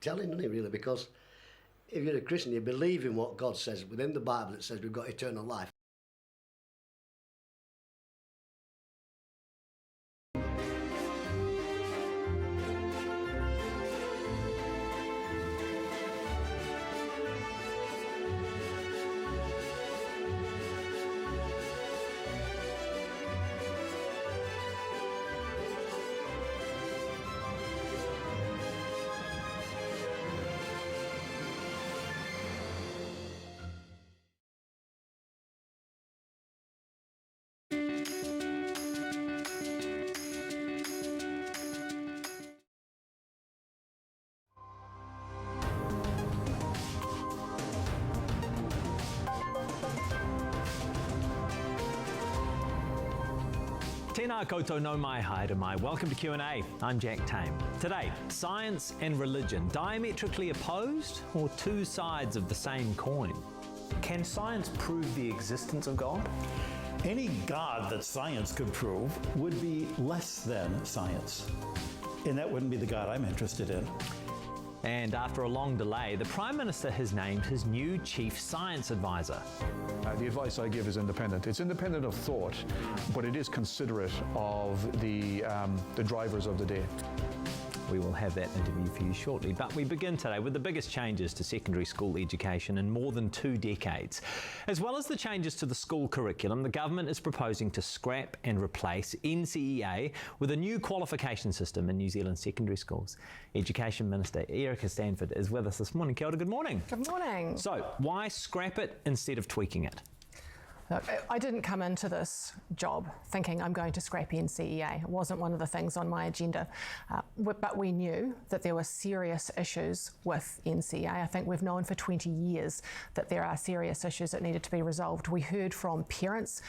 telling, isn't it, really? Because if you're a Christian, you believe in what God says. Within the Bible, it says we've got eternal life. Tēnā koutou no mai haere mai. Welcome to Q&A. I'm Jack Tame. Today, science and religion, diametrically opposed or two sides of the same coin? Can science prove the existence of God? Any God that science could prove would be less than science. And that wouldn't be the God I'm interested in. And after a long delay, the Prime Minister has named his new Chief Science Advisor. The advice I give is independent. It's independent of thought, but it is considerate of the drivers of the day. We will have that interview for you shortly, but we begin today with the biggest changes to secondary school education in more than 2 decades. As well as the changes to the school curriculum, the government is proposing to scrap and replace NCEA with a new qualification system in New Zealand secondary schools. Education Minister Erica Stanford is with us this morning. Kia ora, good morning. Good morning. So, why scrap it instead of tweaking it? Look, I didn't come into this job thinking I'm going to scrap NCEA. It wasn't one of the things on my agenda. But we knew that there were serious issues with NCEA. I think we've known for 20 years that there are serious issues that needed to be resolved. We heard from parents,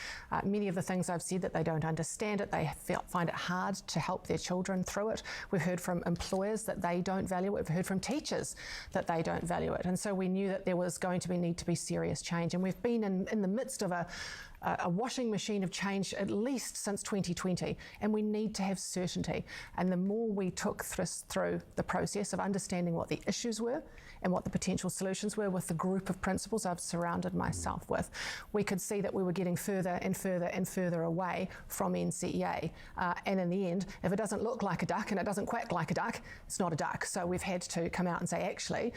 many of the things I've said, that they don't understand it, they find it hard to help their children through it. We've heard from employers that they don't value it. We've heard from teachers that they don't value it. And so we knew that there was going to need to be serious change. And we've been in the midst of a washing machine of change at least since 2020, and we need to have certainty. And the more we took through the process of understanding what the issues were and what the potential solutions were with the group of principals I've surrounded myself with, we could see that we were getting further and further and further away from NCEA. And in the end, if it doesn't look like a duck and it doesn't quack like a duck, it's not a duck. So we've had to come out and say, actually,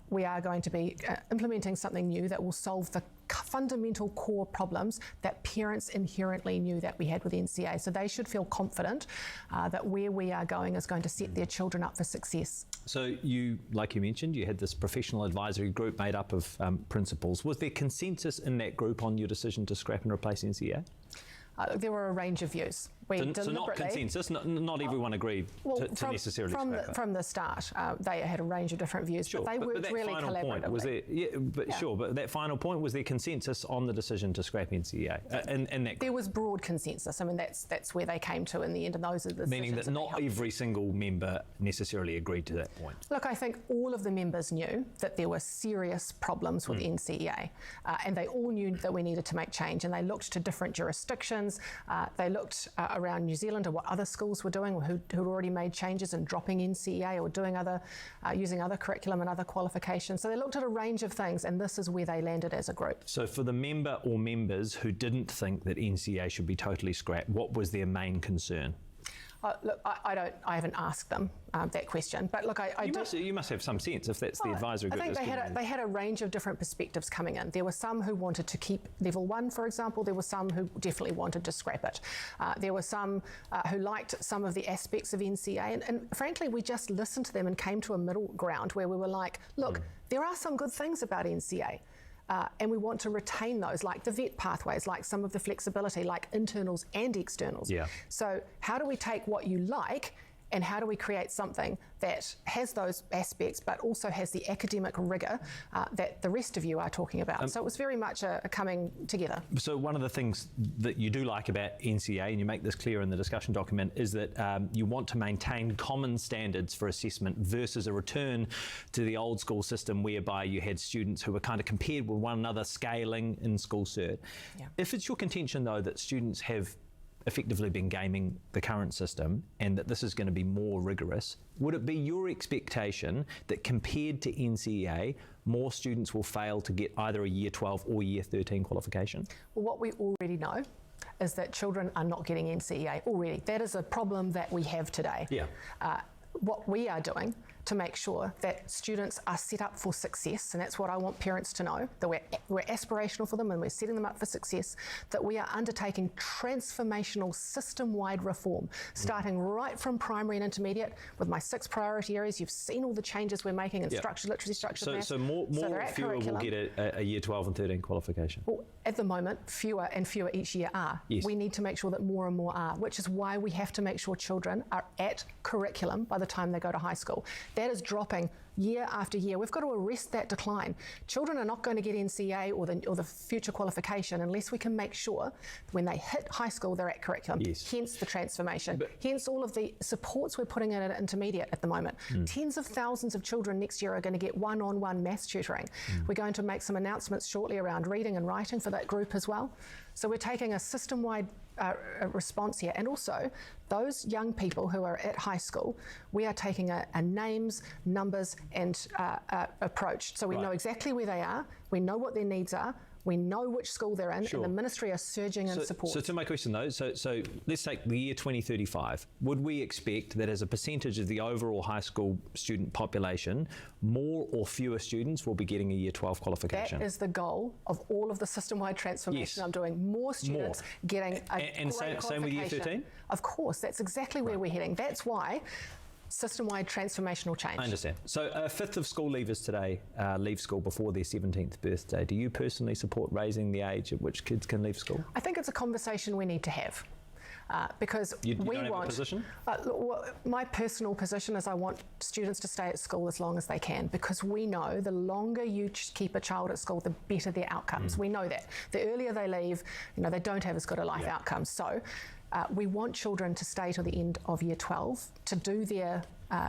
we are going to be implementing something new that will solve the fundamental core problems that parents inherently knew that we had with NCEA. So they should feel confident that where we are going is going to set their children up for success. So you, like you mentioned, you had this professional advisory group made up of principals. Was there consensus in that group on your decision to scrap and replace NCEA? There were a range of views. So not consensus, not everyone agreed to necessarily scrap it. From the start, they had a range of different views, sure, but they worked really collaboratively. Was there, Sure, but that final point, was there consensus on the decision to scrap NCEA? In that there was broad consensus. I mean, that's where they came to in the end, and those are the meaning that not every single member necessarily agreed to that point. Look, I think all of the members knew that there were serious problems with NCEA, and they all knew that we needed to make change, and they looked to different jurisdictions. They looked around New Zealand at what other schools were doing, who'd already made changes and dropping NCEA or doing using other curriculum and other qualifications. So they looked at a range of things, and this is where they landed as a group. So for the member or members who didn't think that NCEA should be totally scrapped, what was their main concern? Look, I haven't asked them that question, but look, you must have some sense if that's the advisory group. I think they had a range of different perspectives coming in. There were some who wanted to keep level 1, for example. There were some who definitely wanted to scrap it. There were some who liked some of the aspects of NCEA, and frankly, we just listened to them and came to a middle ground where we were like, look, there are some good things about NCEA. And we want to retain those, like the VET pathways, like some of the flexibility, like internals and externals. Yeah. So how do we take what you like and how do we create something that has those aspects but also has the academic rigour that the rest of you are talking about? So it was very much a coming together. So one of the things that you do like about NCEA, and you make this clear in the discussion document, is that you want to maintain common standards for assessment versus a return to the old school system whereby you had students who were kind of compared with one another, scaling in school cert. Yeah. If it's your contention, though, that students have effectively been gaming the current system and that this is going to be more rigorous, would it be your expectation that compared to NCEA, more students will fail to get either a Year 12 or Year 13 qualification? Well, what we already know is that children are not getting NCEA already. That is a problem that we have today. Yeah. What we are doing to make sure that students are set up for success, and that's what I want parents to know, that we're aspirational for them and we're setting them up for success, that we are undertaking transformational system-wide reform, starting right from primary and intermediate with my 6 priority areas. You've seen all the changes we're making in structured literacy, structured math. So more fewer will get a Year 12 and 13 qualification? Well, at the moment, fewer and fewer each year are. Yes. We need to make sure that more and more are, which is why we have to make sure children are at curriculum by the time they go to high school. That is dropping year after year. We've got to arrest that decline. Children are not going to get NCEA or the future qualification unless we can make sure when they hit high school they're at curriculum. Yes. Hence the transformation. Hence all of the supports we're putting in at intermediate at the moment. Tens of thousands of children next year are going to get one-on-one maths tutoring. We're going to make some announcements shortly around reading and writing for that group as well. So we're taking a system-wide response here, and also those young people who are at high school, we are taking a names, numbers and approach. So we know exactly where they are, we know what their needs are, we know which school they're in, and the ministry are surging in support. So to my question though, so let's take the year 2035. Would we expect that as a percentage of the overall high school student population, more or fewer students will be getting a Year 12 qualification? That is the goal of all of the system-wide transformation I'm doing. More students getting a and great same with Year 13? Of course, that's exactly where we're heading. That's why system-wide transformational change. I understand. So a fifth of school leavers today leave school before their 17th birthday. Do you personally support raising the age at which kids can leave school? I think it's a conversation we need to have. Because you we don't have want a position? My personal position is I want students to stay at school as long as they can, because we know the longer you keep a child at school, the better their outcomes. We know that. The earlier they leave, they don't have as good a life outcome. So we want children to stay till the end of Year 12 to do their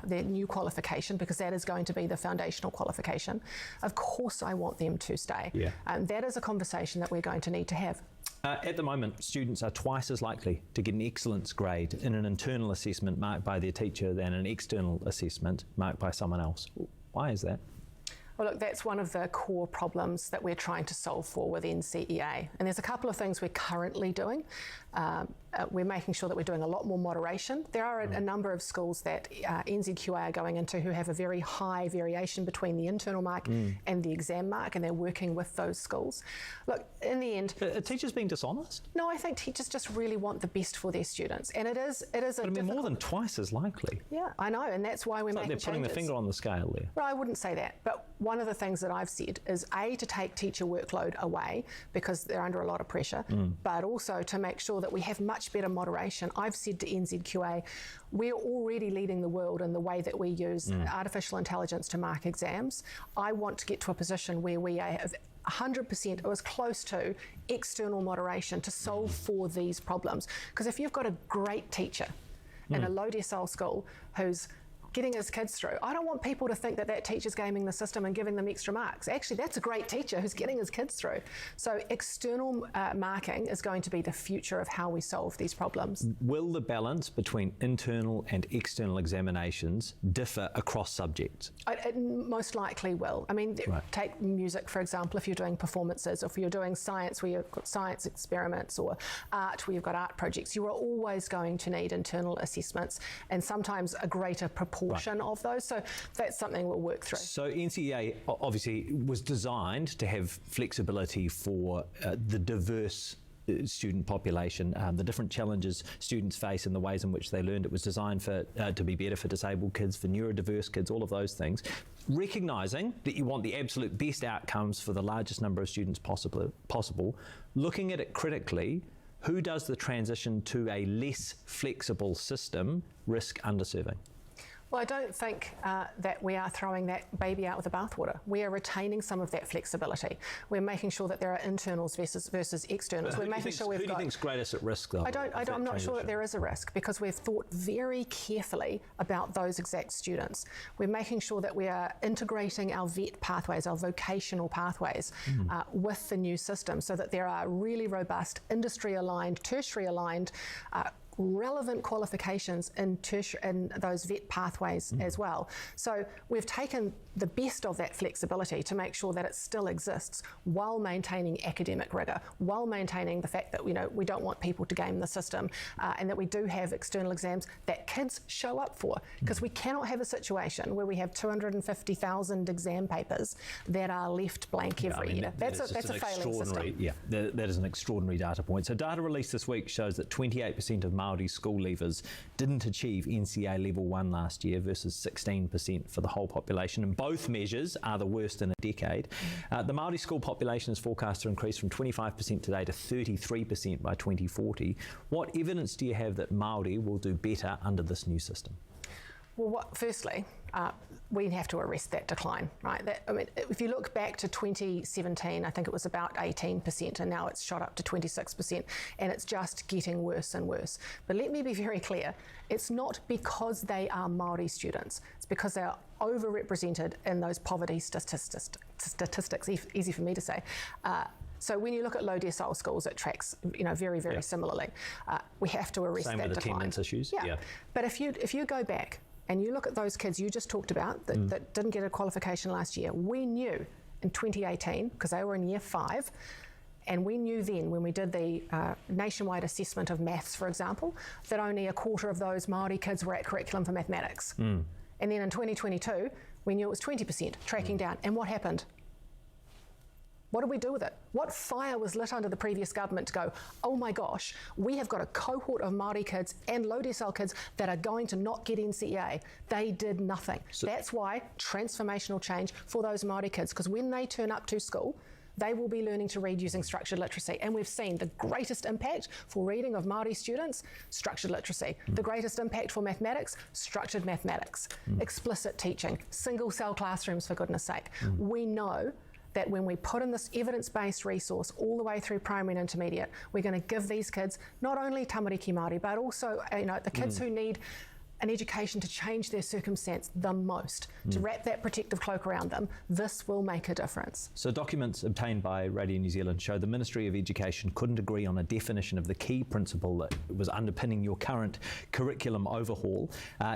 new qualification, because that is going to be the foundational qualification. Of course I want them to stay. That is a conversation that we're going to need to have. At the moment, students are twice as likely to get an excellence grade in an internal assessment marked by their teacher than an external assessment marked by someone else. Why is that? Well, look, that's one of the core problems that we're trying to solve for with NCEA. And there's a couple of things we're currently doing. We're making sure that we're doing a lot more moderation. There are a number of schools that NZQA are going into who have a very high variation between the internal mark and the exam mark, and they're working with those schools. Look, in the end... Are teachers being dishonest? No, I think teachers just really want the best for their students. And it is a more than twice as likely. Yeah, I know, and that's why we're making they're putting changes. the finger on the scale there. Well, I wouldn't say that, but one of the things that I've said is to take teacher workload away because they're under a lot of pressure, but also to make sure that we have much better moderation. I've said to NZQA, we're already leading the world in the way that we use artificial intelligence to mark exams. I want to get to a position where we have 100% or as close to external moderation to solve for these problems. Because if you've got a great teacher in a low decile school who's getting his kids through, I don't want people to think that teacher's gaming the system and giving them extra marks. Actually, that's a great teacher who's getting his kids through. So external marking is going to be the future of how we solve these problems. Will the balance between internal and external examinations differ across subjects? It most likely will. I mean, take music, for example, if you're doing performances, or if you're doing science where you've got science experiments, or art where you've got art projects, you are always going to need internal assessments, and sometimes a greater proportion of those. So that's something we'll work through. So NCEA obviously was designed to have flexibility for the diverse student population, the different challenges students face and the ways in which they learned. It was designed to be better for disabled kids, for neurodiverse kids, all of those things. Recognising that you want the absolute best outcomes for the largest number of students possible, looking at it critically, who does the transition to a less flexible system risk underserving? Well, I don't think that we are throwing that baby out with the bathwater. We are retaining some of that flexibility. We're making sure that there are internals versus externals. We're making sure we've got. Who do you think's greatest at risk, though? I'm not sure that there is a risk, because we've thought very carefully about those exact students. We're making sure that we are integrating our VET pathways, our vocational pathways, with the new system, so that there are really robust, industry-aligned, tertiary-aligned, relevant qualifications in those VET pathways as well. So we've taken the best of that flexibility to make sure that it still exists while maintaining academic rigour, while maintaining the fact that we don't want people to game the system, and that we do have external exams that kids show up for, because we cannot have a situation where we have 250,000 exam papers that are left blank every year. That's a failing system. Yeah, that is an extraordinary data point. So data released this week shows that 28% of Māori school leavers didn't achieve NCEA Level 1 last year versus 16% for the whole population, and both measures are the worst in a decade. The Māori school population is forecast to increase from 25% today to 33% by 2040. What evidence do you have that Māori will do better under this new system? Well, firstly, we have to arrest that decline, right? If you look back to 2017, I think it was about 18%, and now it's shot up to 26%, and it's just getting worse and worse. But let me be very clear, it's not because they are Māori students, it's because they are overrepresented in those poverty statistics, easy for me to say. So when you look at low decile schools, it tracks, very, very similarly. We have to arrest that decline. Same with attendance issues. Yeah. But if you go back and you look at those kids you just talked about that didn't get a qualification last year, we knew in 2018, because they were in year 5, and we knew then when we did the nationwide assessment of maths, for example, that only a quarter of those Māori kids were at curriculum for mathematics. And then in 2022, we knew it was 20%, tracking down. And what happened? What did we do with it? What fire was lit under the previous government to go, oh my gosh, we have got a cohort of Māori kids and low decile kids that are going to not get NCEA. They did nothing. So that's why transformational change for those Māori kids, because when they turn up to school, they will be learning to read using structured literacy. And we've seen the greatest impact for reading of Māori students, structured literacy. The greatest impact for mathematics, structured mathematics. Explicit teaching, single cell classrooms, for goodness sake. We know that when we put in this evidence-based resource all the way through primary and intermediate, we're going to give these kids not only tamariki Māori, but also the kids who need an education to change their circumstance the most, to wrap that protective cloak around them. This will make a difference. So documents obtained by Radio New Zealand show the Ministry of Education couldn't agree on a definition of the key principle that was underpinning your current curriculum overhaul.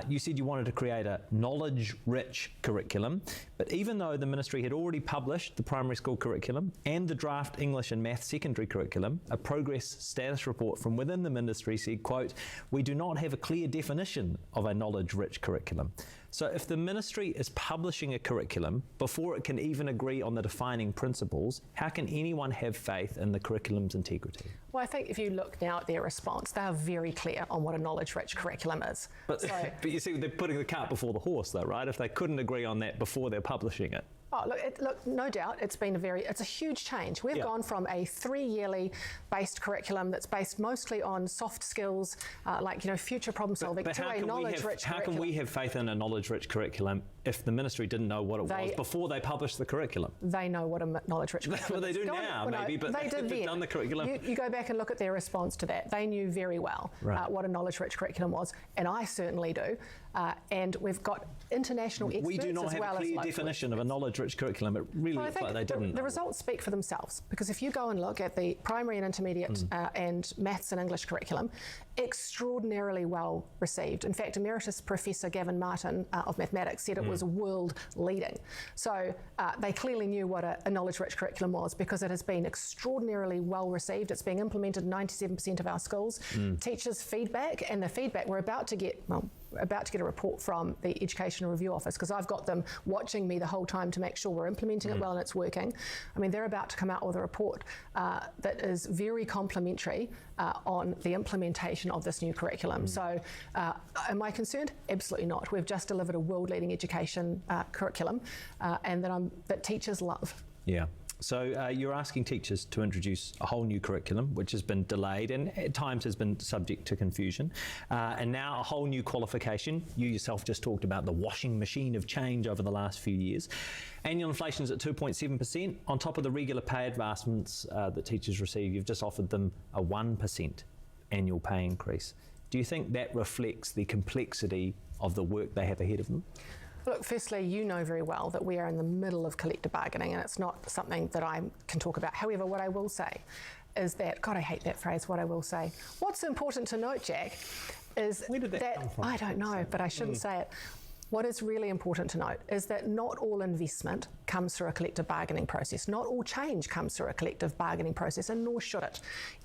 You said you wanted to create a knowledge-rich curriculum, but even though the Ministry had already published the primary school curriculum and the draft English and Maths secondary curriculum, a progress status report from within the Ministry said, quote, "We do not have a clear definition of a knowledge-rich curriculum." So if the Ministry is publishing a curriculum before it can even agree on the defining principles, how can anyone have faith in the curriculum's integrity? Well, I think if you look now at their response, they are very clear on what a knowledge-rich curriculum is. But you see, they're putting the cart before the horse, though, right? If they couldn't agree on that before they're publishing it. Oh, look, no doubt, it's a huge change. We've gone from a 3-yearly based curriculum that's based mostly on soft skills, future problem solving, to a knowledge-rich curriculum. How can we have faith in a knowledge-rich curriculum if the Ministry didn't know what it was before they published the curriculum? They know what a knowledge-rich curriculum is. Well, they do now, maybe, but they've done the curriculum. You go back and look at their response to that. They knew very well what a knowledge-rich curriculum was, and I certainly do. And we've got international experts we do not have a clear definition of a knowledge-rich curriculum. It really looks like they didn't. The results speak for themselves, because if you go and look at the primary and intermediate and maths and English curriculum, extraordinarily well received. In fact, Emeritus Professor Gavin Martin of mathematics said it was world leading. So they clearly knew what a knowledge-rich curriculum was, because it has been extraordinarily well received. It's being implemented in 97% of our schools. Teachers' feedback, and the feedback we're about to get a report from the Education Review Office, because I've got them watching me the whole time to make sure we're implementing it well and it's working. I mean, they're about to come out with a report that is very complimentary on the implementation of this new curriculum. So am I concerned? Absolutely not. We've just delivered a world-leading education curriculum and that teachers love. Yeah. So you're asking teachers to introduce a whole new curriculum, which has been delayed and at times has been subject to confusion. And now a whole new qualification. You yourself just talked about the washing machine of change over the last few years. Annual inflation is at 2.7%. On top of the regular pay advancements that teachers receive, you've just offered them a 1% annual pay increase. Do you think that reflects the complexity of the work they have ahead of them? Look, firstly, you know very well that we are in the middle of collective bargaining, and it's not something that I can talk about. However, what I will say is that, God, I hate that phrase, what I will say. What's important to note, Jack, is Where did that come from? I don't know, but I shouldn't say it. What is really important to note is that not all investment comes through a collective bargaining process. Not all change comes through a collective bargaining process, and nor should it.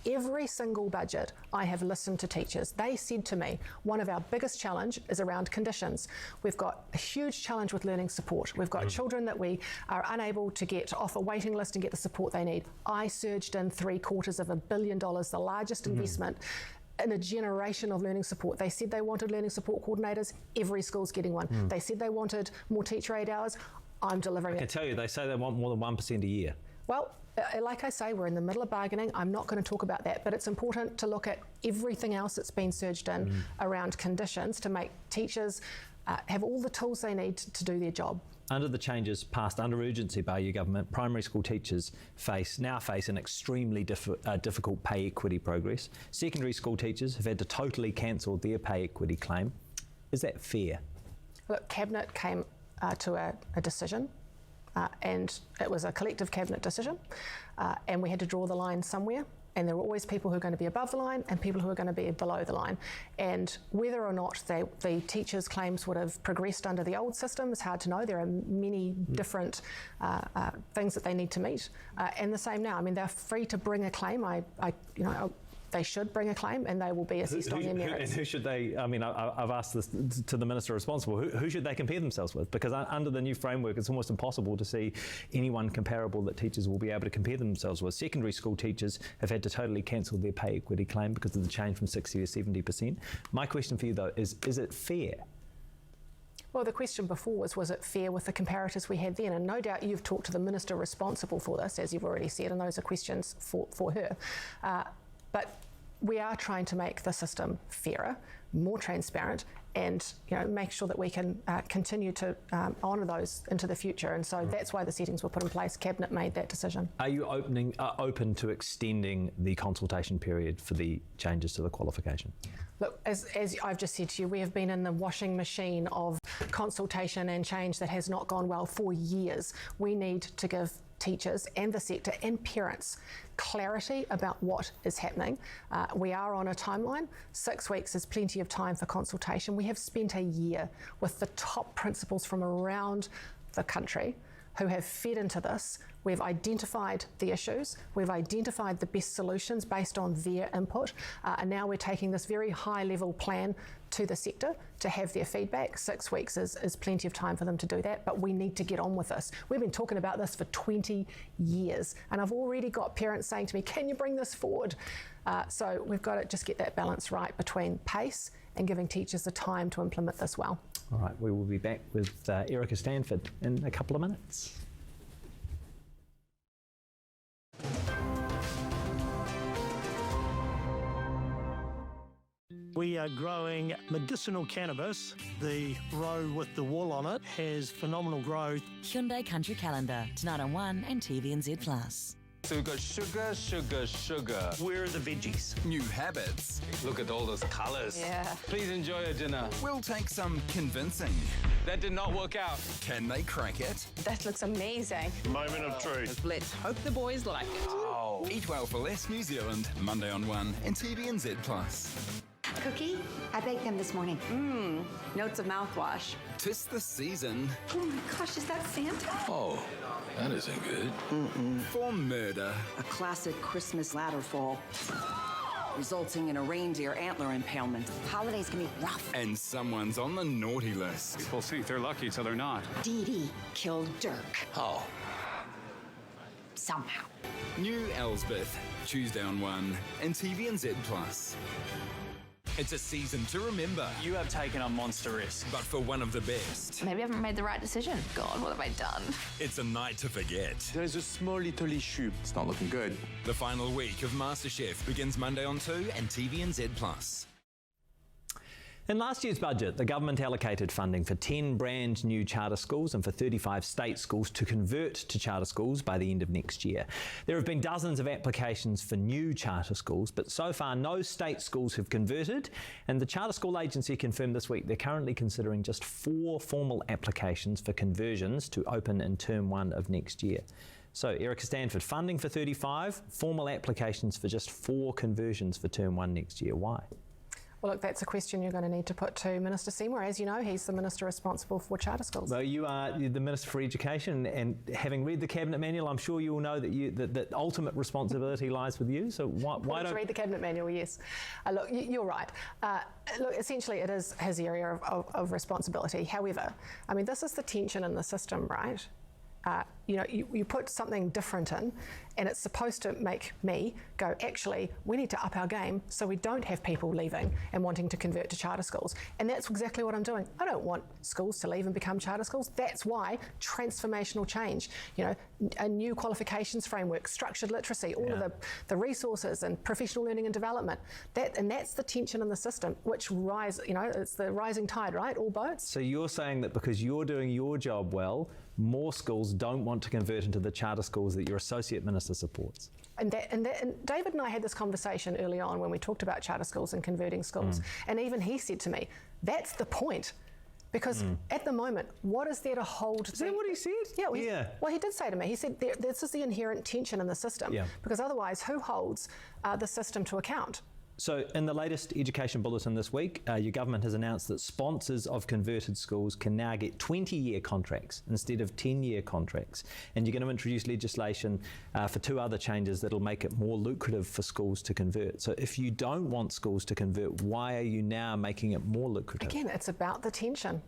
Every single budget I have listened to teachers. They said to me, one of our biggest challenge is around conditions. We've got a huge challenge with learning support. We've got children that we are unable to get off a waiting list and get the support they need. I surged in $750 million, the largest investment in a generation of learning support. They said they wanted learning support coordinators. Every school's getting one. They said they wanted more teacher aid hours. I'm delivering I can tell you, they say they want more than 1% a year. Well, like I say, we're in the middle of bargaining. I'm not going to talk about that, but it's important to look at everything else that's been surged in around conditions to make teachers have all the tools they need to do their job. Under the changes passed under urgency by your government, primary school teachers now face an extremely difficult pay equity progress. Secondary school teachers have had to totally cancel their pay equity claim. Is that fair? Look, Cabinet came to a decision, and it was a collective Cabinet decision, and we had to draw the line somewhere. And there were always people who are going to be above the line and people who are going to be below the line. And whether or not the teachers' claims would have progressed under the old system is hard to know. There are many different things that they need to meet. And the same now. I mean, they're free to bring a claim. They should bring a claim, and they will be assessed on their merits. And who should they? I mean, I've asked this to the minister responsible. Who should they compare themselves with? Because under the new framework, it's almost impossible to see anyone comparable that teachers will be able to compare themselves with. Secondary school teachers have had to totally cancel their pay equity claim because of the change from 60 to 70%. My question for you, though, is it fair? Well, the question before was it fair with the comparators we had then? And no doubt you've talked to the minister responsible for this, as you've already said, and those are questions for her. But we are trying to make the system fairer, more transparent, and make sure that we can continue to honour those into the future. And so that's why the settings were put in place. Cabinet made that decision. Are you open to extending the consultation period for the changes to the qualification? Look, as I've just said to you, we have been in the washing machine of consultation and change that has not gone well for years. We need to give teachers and the sector and parents clarity about what is happening. We are on a timeline. 6 weeks is plenty of time for consultation. We have spent a year with the top principals from around the country who have fed into this. We've identified the issues, we've identified the best solutions based on their input, and now we're taking this very high level plan to the sector to have their feedback. 6 weeks is plenty of time for them to do that, but we need to get on with this. We've been talking about this for 20 years, and I've already got parents saying to me, can you bring this forward? So we've got to just get that balance right between pace and giving teachers the time to implement this well. All right, we will be back with Erica Stanford in a couple of minutes. We are growing medicinal cannabis. The row with the wool on it has phenomenal growth. Hyundai Country Calendar, tonight on 1 and TVNZ+. So we've got sugar, sugar, sugar. Where are the veggies? New habits. Look at all those colours. Yeah. Please enjoy your dinner. Will take some convincing. That did not work out. Can they crack it? That looks amazing. Moment of truth. Let's hope the boys like it. Oh. Eat Well for Less New Zealand, Monday on 1 and TVNZ+. Cookie? I baked them this morning. Notes of mouthwash. 'Tis the season Oh my gosh, is that Santa? Oh, that isn't good. for murder. A classic Christmas ladder fall, resulting in a reindeer antler impalement. Holidays can be rough. And someone's on the naughty list. People think they're lucky till they're not. Dee Dee killed Dirk. Oh. Somehow. New Elsbeth, Tuesday on 1 and TVNZ+. It's a season to remember. You have taken a monster risk. But for one of the best. Maybe I haven't made the right decision. God, what have I done? It's a night to forget. There's a small little issue. It's not looking good. The final week of MasterChef begins Monday on 2 and TVNZ+. In last year's budget, the government allocated funding for 10 brand new charter schools and for 35 state schools to convert to charter schools by the end of next year. There have been dozens of applications for new charter schools, but so far no state schools have converted, and the Charter School Agency confirmed this week they're currently considering just 4 formal applications for conversions to open in term 1 of next year. So, Erica Stanford, funding for 35, formal applications for just 4 conversions for term 1 next year. Why? Well, look, that's a question you're going to need to put to Minister Seymour. As you know, he's the Minister responsible for charter schools. Well, you're the Minister for Education, and having read the Cabinet Manual, I'm sure you will know that ultimate responsibility lies with you. So why don't... read the Cabinet Manual, yes. Look, you're right. Look, essentially it is his area of responsibility. However, I mean, this is the tension in the system, right? You put something different in, and it's supposed to make me go, actually, we need to up our game so we don't have people leaving and wanting to convert to charter schools. And that's exactly what I'm doing. I don't want schools to leave and become charter schools. That's why transformational change, a new qualifications framework, structured literacy, all of the resources and professional learning and development. That's the tension in the system, which it's the rising tide, right? All boats. So you're saying that because you're doing your job well, more schools don't want to convert into the charter schools that your Associate Minister supports? And David and I had this conversation early on when we talked about charter schools and converting schools. And even he said to me, that's the point. Because at the moment, what is there to hold? Is that what he said? Yeah. Well, he did say to me, he said, this is the inherent tension in the system. Yeah. Because otherwise, who holds the system to account? So in the latest education bulletin this week, your government has announced that sponsors of converted schools can now get 20-year contracts instead of 10-year contracts. And you're going to introduce legislation for 2 other changes that'll make it more lucrative for schools to convert. So if you don't want schools to convert, why are you now making it more lucrative? Again, it's about the tension.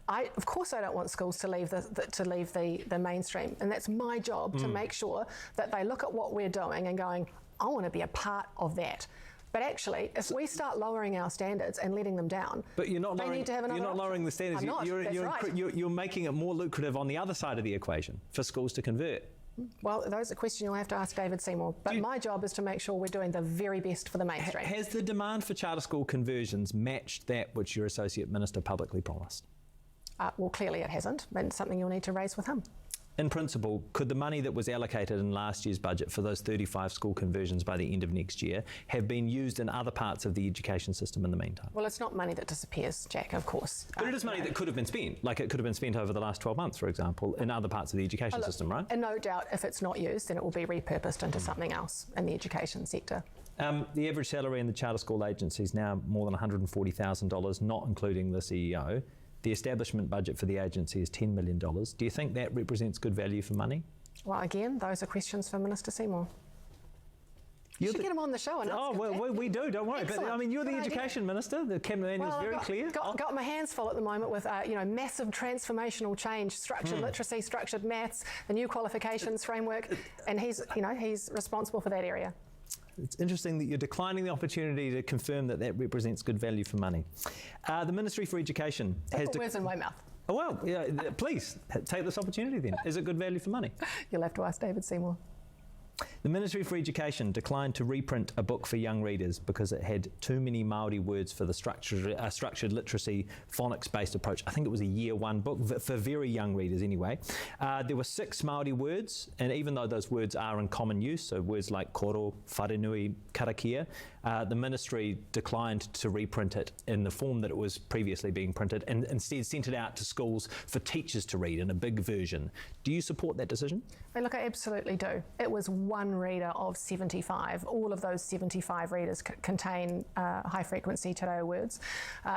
Of course I don't want schools to leave the mainstream, and that's my job to make sure that they look at what we're doing and going, I want to be a part of that. But actually, if we start lowering our standards and letting them down, but you're not lowering, need to have another you're not lowering the standards. I'm not. You're making it more lucrative on the other side of the equation for schools to convert. Well, those are questions you'll have to ask David Seymour. But my job is to make sure we're doing the very best for the mainstream. Has the demand for charter school conversions matched that which your Associate Minister publicly promised? Well, clearly it hasn't, and it's something you'll need to raise with him. In principle, could the money that was allocated in last year's budget for those 35 school conversions by the end of next year have been used in other parts of the education system in the meantime? Well, it's not money that disappears, Jack, of course. But it is money that could have been spent, like it could have been spent over the last 12 months, for example, in other parts of the education system, right? And no doubt, if it's not used, then it will be repurposed into something else in the education sector. The average salary in the Charter School Agency is now more than $140,000, not including the CEO. The establishment budget for the agency is $10 million. Do you think that represents good value for money? Well, again, those are questions for Minister Seymour. You should get him on the show. And we do, don't worry. Excellent. But I mean, you're the Education Minister. The Cabinet Manual is very clear. Got my hands full at the moment with massive transformational change, structured literacy, structured maths, the new qualifications framework, and he's responsible for that area. It's interesting that you're declining the opportunity to confirm that represents good value for money. The Ministry for Education has... Put words in my mouth. Oh, well, yeah, please, take this opportunity then. Is it good value for money? You'll have to ask David Seymour. The Ministry for Education declined to reprint a book for young readers because it had too many Māori words for the structured literacy phonics-based approach. I think it was a year 1 book, for very young readers anyway. There were 6 Māori words, and even though those words are in common use, so words like koro, wharenui, karakia, the Ministry declined to reprint it in the form that it was previously being printed and instead sent it out to schools for teachers to read in a big version. Do you support that decision? Look, I absolutely do. It was 1 reader of 75. All of those 75 readers contain high-frequency te reo words.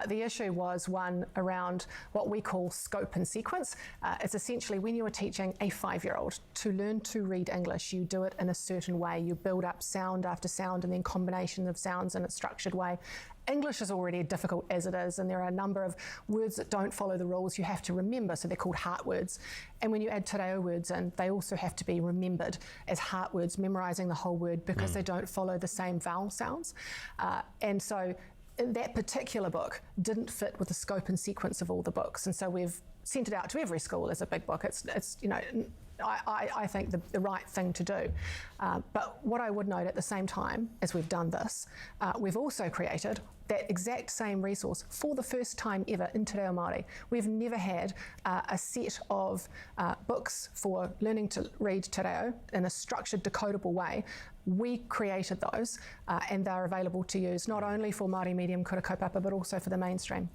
The issue was one around what we call scope and sequence. It's essentially when you are teaching a 5-year-old to learn to read English, you do it in a certain way. You build up sound after sound and then combination of sounds in a structured way. English is already difficult as it is, and there are a number of words that don't follow the rules you have to remember, so they're called heart words. And when you add te reo words in, they also have to be remembered as heart words, memorising the whole word because they don't follow the same vowel sounds. And so that particular book didn't fit with the scope and sequence of all the books, and so we've sent it out to every school as a big book. It's you know, I think the right thing to do. But what I would note at the same time as we've done this, we've also created that exact same resource for the first time ever in Te Reo Māori. We've never had a set of books for learning to read Te Reo in a structured, decodable way. We created those and they're available to use not only for Māori medium kura kaupapa but also for the mainstream.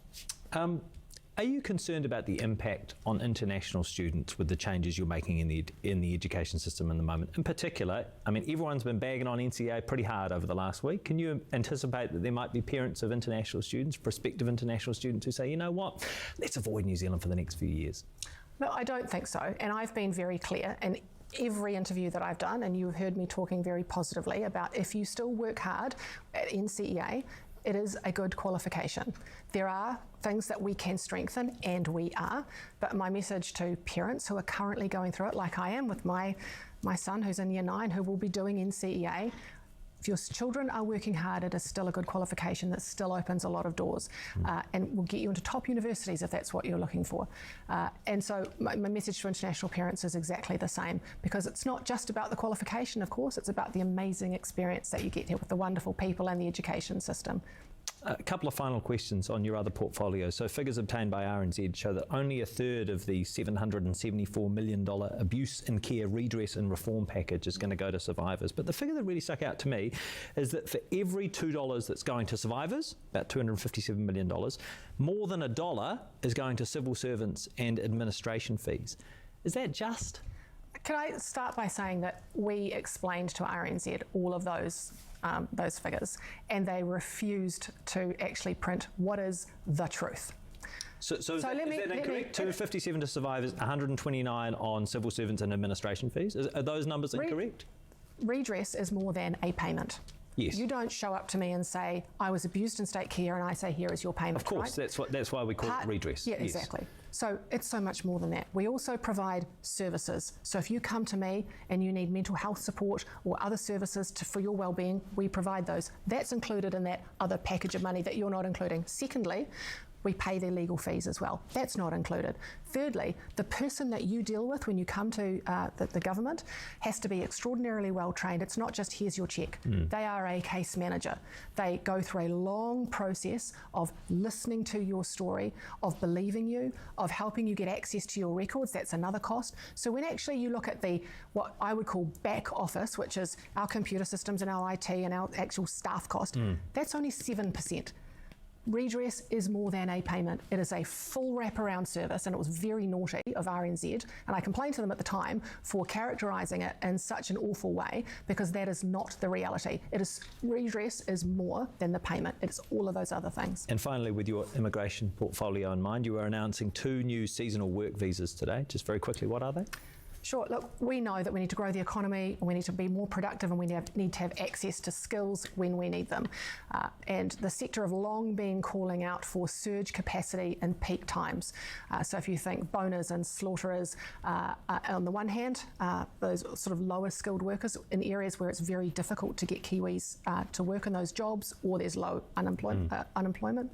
Are you concerned about the impact on international students with the changes you're making in the education system in the moment? In particular, I mean, everyone's been bagging on NCEA pretty hard over the last week. Can you anticipate that there might be parents of international students, prospective international students, who say, you know what, let's avoid New Zealand for the next few years? No, I don't think so. And I've been very clear in every interview that I've done, and you've heard me talking very positively about if you still work hard at NCEA, it is a good qualification. There are things that we can strengthen, and we are, but my message to parents who are currently going through it, like I am with my son who's in Year 9 who will be doing NCEA, if your children are working hard, it is still a good qualification that still opens a lot of doors and will get you into top universities if that's what you're looking for. And so my message to international parents is exactly the same, because it's not just about the qualification, of course, it's about the amazing experience that you get here with the wonderful people and the education system. A couple of final questions on your other portfolio. So figures obtained by RNZ show that only a third of the $774 million abuse and care redress and reform package is going to go to survivors. But the figure that really stuck out to me is that for every $2 that's going to survivors, about $257 million, more than $1 is going to civil servants and administration fees. Is that just? Can I start by saying that we explained to RNZ all of those figures, and they refused to actually print what is the truth. So is that incorrect? 257 to survivors, 129 on civil servants and administration fees. Are those numbers incorrect? Redress is more than a payment. Yes. You don't show up to me and say, I was abused in state care, and I say, here is your payment. Of course, right? that's why we call it redress. Yeah, yes. Exactly. So it's so much more than that. We also provide services. So if you come to me and you need mental health support or other services for your well-being, we provide those. That's included in that other package of money that you're not including. Secondly, we pay their legal fees as well. That's not included. Thirdly, the person that you deal with when you come to the government has to be extraordinarily well trained. It's not just here's your check. They are a case manager. They go through a long process of listening to your story, of believing you, of helping you get access to your records. That's another cost. So when actually you look at what I would call back office, which is our computer systems and our IT and our actual staff cost, that's only 7%. Redress is more than a payment. It is a full wraparound service, and it was very naughty of RNZ, and I complained to them at the time for characterising it in such an awful way, because that is not the reality. Redress is more than the payment. It is all of those other things. And finally, with your immigration portfolio in mind, you are announcing 2 new seasonal work visas today. Just very quickly, what are they? Sure. Look, we know that we need to grow the economy, we need to be more productive, and we need to have access to skills when we need them. And the sector have long been calling out for surge capacity in peak times. So if you think boners and slaughterers, on the one hand, those sort of lower skilled workers in areas where it's very difficult to get Kiwis to work in those jobs, or there's low unemployment.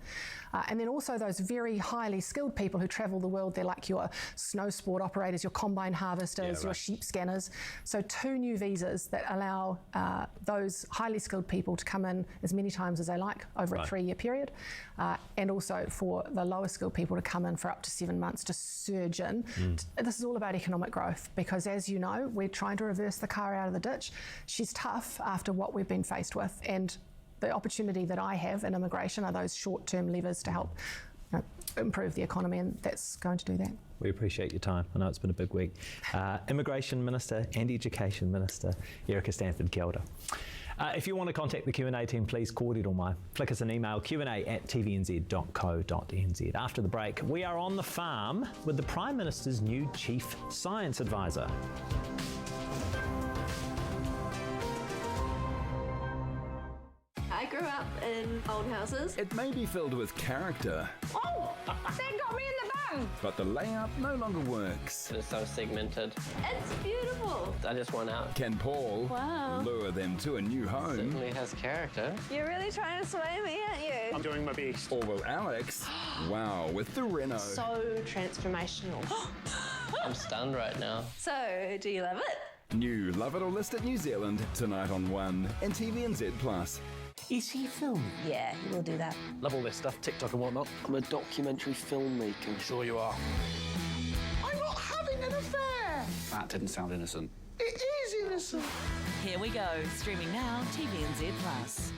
And then also those very highly skilled people who travel the world. They're like your snow sport operators, your combine harvesters, your sheep scanners. So 2 new visas that allow those highly skilled people to come in as many times as they like over a 3-year period, and also for the lower skilled people to come in for up to 7 months to surge in. This is all about economic growth, because as you know, we're trying to reverse the car out of the ditch. She's tough after what we've been faced with, and the opportunity that I have in immigration are those short-term levers to help improve the economy, and that's going to do that. We appreciate your time. I know it's been a big week. Immigration Minister and Education Minister, Erika Stanford, kia ora. If you want to contact the Q&A team, please kōrero mai. Flick us an email, q&a@tvnz.co.nz. After the break, we are on the farm with the Prime Minister's new Chief Science Advisor. I grew up in old houses. It may be filled with character. Oh, that got me in the bum. fun! But the layout no longer works. It's so segmented. It's beautiful. I just want out. Can Paul lure them to a new home? Certainly has character. You're really trying to sway me, aren't you? I'm doing my best. Or will Alex wow with the Renault? So transformational. I'm stunned right now. So, do you love it? New Love It or List It New Zealand tonight on 1 and TVNZ Plus. Is he filming? Yeah, he will do that. Love all this stuff, TikTok and whatnot. I'm a documentary filmmaker. Sure you are. I'm not having an affair. That didn't sound innocent. It is innocent. Here we go, streaming now, TVNZ Plus.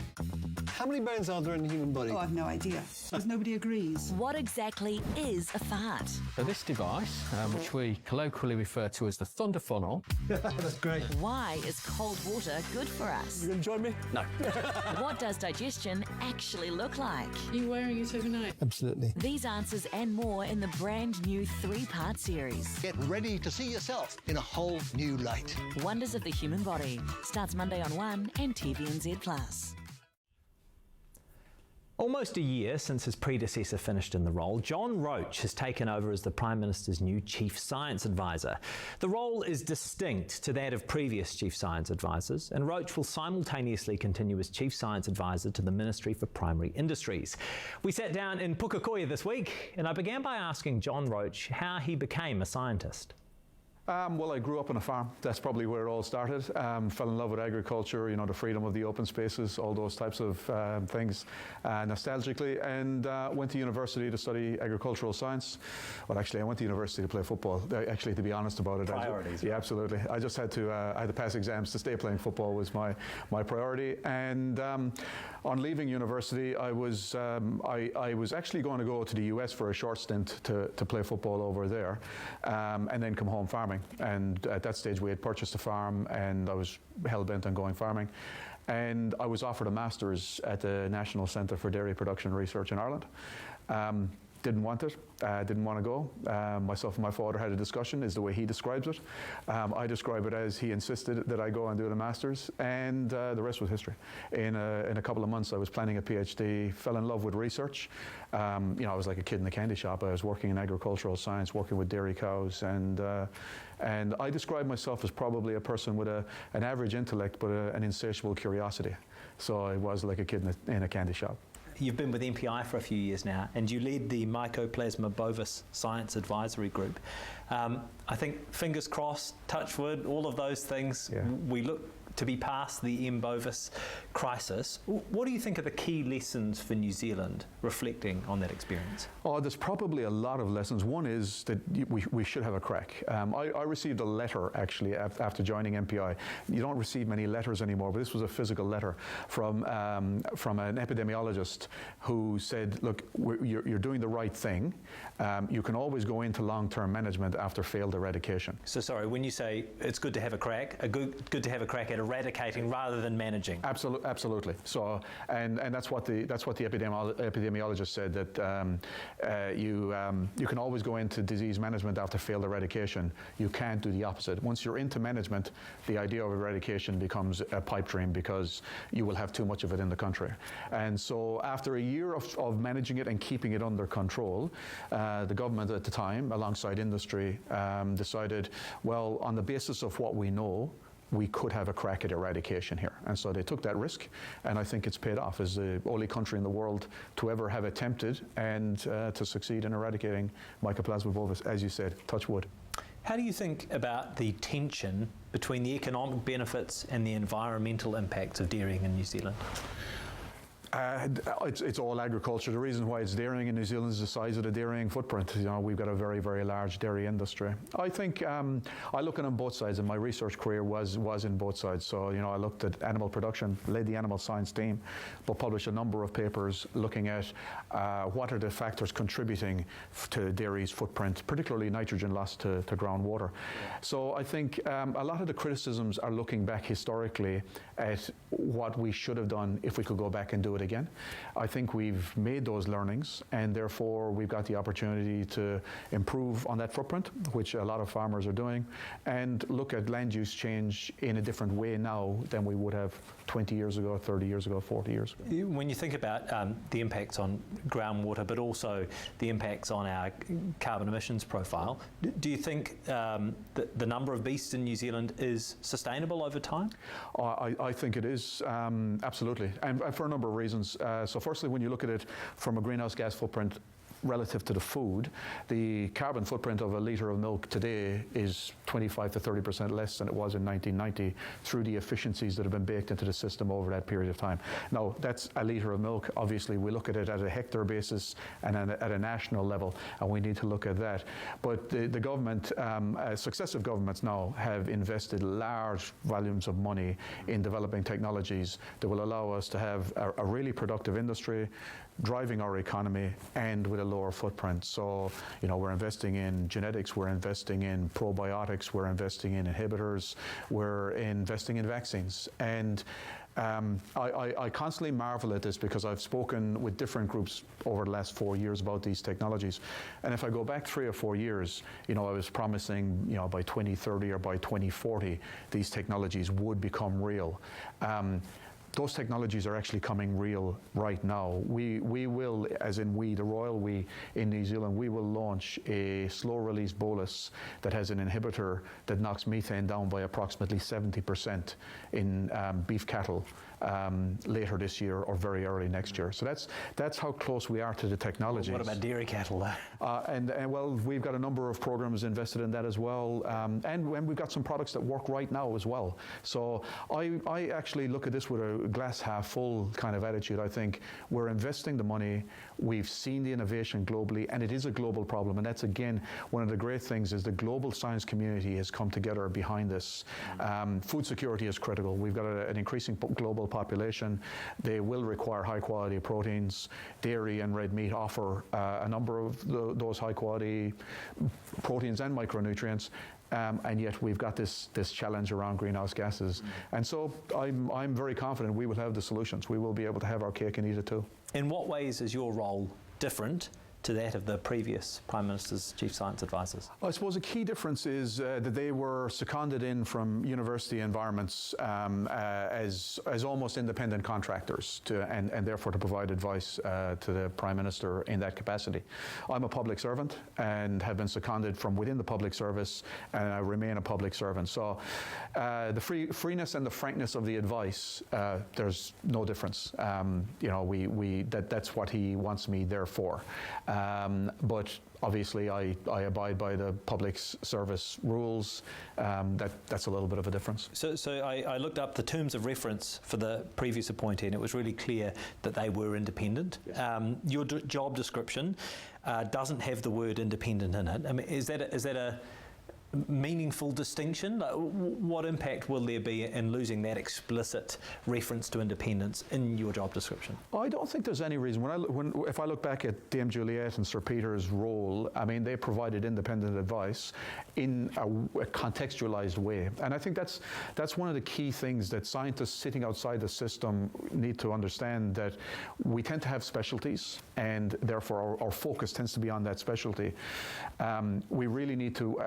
How many bones are there in the human body? Oh, I've no idea, because nobody agrees. What exactly is a fart? So this device, which we colloquially refer to as the Thunderfunnel. That's great. Why is cold water good for us? You going to join me? No. What does digestion actually look like? Are you wearing it overnight? Absolutely. These answers and more in the brand new 3-part series. Get ready to see yourself in a whole new light. Wonders of the Human Body starts Monday on 1 and TVNZ Plus. Almost a year since his predecessor finished in the role, John Roche has taken over as the Prime Minister's new Chief Science Advisor. The role is distinct to that of previous Chief Science Advisors, and Roche will simultaneously continue as Chief Science Advisor to the Ministry for Primary Industries. We sat down in Pukekohe this week, and I began by asking John Roche how he became a scientist. Well, I grew up on a farm. That's probably where it all started. Fell in love with agriculture, you know, the freedom of the open spaces, all those types of things, nostalgically, and went to university to study agricultural science. Well, actually, I went to university to play football. Actually, to be honest about it. Priorities. Yeah, absolutely. I just had to, I had to pass exams to stay playing football was my priority. And on leaving university, I was actually going to go to the US for a short stint to play football over there, and then come home farming. And at that stage, we had purchased a farm, and I was hell-bent on going farming. And I was offered a master's at the National Centre for Dairy Production Research in Ireland. Didn't want it, didn't want to go. Myself and my father had a discussion, is the way he describes it. I describe it as he insisted that I go and do the master's, and the rest was history. In a couple of months, I was planning a PhD, fell in love with research. You know, I was like a kid in the candy shop. I was working in agricultural science, working with dairy cows, and I describe myself as probably a person with an average intellect, but an insatiable curiosity. So I was like a kid in a candy shop. You've been with MPI for a few years now, and you lead the Mycoplasma bovis Science Advisory Group. I think, fingers crossed, touch wood, all of those things, we look to be past the M. bovis crisis. What do you think are the key lessons for New Zealand reflecting on that experience? Oh, there's probably a lot of lessons. One is that we should have a crack. I received a letter, actually, after joining MPI. You don't receive many letters anymore, but this was a physical letter from an epidemiologist who said, look, you're doing the right thing. You can always go into long-term management after failed eradication. So sorry, when you say it's good to have a crack, good to have a crack at eradicating rather than managing. Absolutely. So, and that's what the epidemiologist said, that you can always go into disease management after failed eradication. You can't do the opposite. Once you're into management, the idea of eradication becomes a pipe dream because you will have too much of it in the country. And so, after a year of managing it and keeping it under control, the government at the time, alongside industry, decided, well, on the basis of what we know, we could have a crack at eradication here. And so they took that risk, and I think it's paid off as the only country in the world to ever have attempted and to succeed in eradicating Mycoplasma bovis, as you said, touch wood. How do you think about the tension between the economic benefits and the environmental impacts of dairying in New Zealand? It's all agriculture. The reason why it's dairying in New Zealand is the size of the dairying footprint. You know, we've got a very, very large dairy industry. I think I look at it on both sides, and my research career was in both sides. So, you know, I looked at animal production, led the animal science team, but published a number of papers looking at what are the factors contributing to dairy's footprint, particularly nitrogen loss to groundwater. So I think a lot of the criticisms are looking back historically at what we should have done if we could go back and do it it again. I think we've made those learnings, and therefore we've got the opportunity to improve on that footprint, which a lot of farmers are doing, and look at land use change in a different way now than we would have 20 years ago, 30 years ago, 40 years ago. When you think about the impacts on groundwater, but also the impacts on our carbon emissions profile, do you think that the number of beasts in New Zealand is sustainable over time? I think it is, absolutely, and for a number of reasons. So firstly, when you look at it from a greenhouse gas footprint relative to the food, the carbon footprint of a litre of milk today is 25 to 30% less than it was in 1990 through the efficiencies that have been baked into the system over that period of time. Now, that's a litre of milk. Obviously, we look at it at a hectare basis and at a national level, and we need to look at that. But the government, successive governments now have invested large volumes of money in developing technologies that will allow us to have a really productive industry, driving our economy, and with a lower footprint. So, we're investing in genetics, we're investing in probiotics, we're investing in inhibitors, we're investing in vaccines. And I constantly marvel at this because I've spoken with different groups over the last 4 years about these technologies. And if I go back 3 or 4 years, I was promising, by 2030 or by 2040, these technologies would become real. Those technologies are actually coming real right now. We will, as in we, the royal we in New Zealand, we will launch a slow-release bolus that has an inhibitor that knocks methane down by approximately 70% in beef cattle later this year or very early next year. So that's how close we are to the technologies. What about dairy cattle though? And well, we've got a number of programs invested in that as well, and we've got some products that work right now as well. So I actually look at this with a glass half full kind of attitude. I think we're investing the money, we've seen the innovation globally, and it is a global problem. And that's, again, one of the great things is the global science community has come together behind this. Food security is critical. We've got an increasing global population. They will require high quality proteins. Dairy and red meat offer a number of those high quality proteins and micronutrients. And yet we've got this challenge around greenhouse gases. And so I'm very confident we will have the solutions. We will be able to have our cake and eat it too. In what ways is your role different to that of the previous Prime Minister's Chief Science Advisors? I suppose a key difference is that they were seconded in from university environments as almost independent contractors and therefore to provide advice to the Prime Minister in that capacity. I'm a public servant and have been seconded from within the public service, and I remain a public servant. So the freeness and the frankness of the advice, there's no difference. That's what he wants me there for. But obviously, I abide by the public service rules. That's a little bit of a difference. So I looked up the terms of reference for the previous appointee, and it was really clear that they were independent. Yes. Your job description doesn't have the word independent in it. I mean, is that a meaningful distinction? What impact will there be in losing that explicit reference to independence in your job description? I don't think there's any reason. If I look back at Dame Juliet and Sir Peter's role, I mean, they provided independent advice in a contextualized way. And I think that's one of the key things that scientists sitting outside the system need to understand, that we tend to have specialties, and therefore our focus tends to be on that specialty. We really need to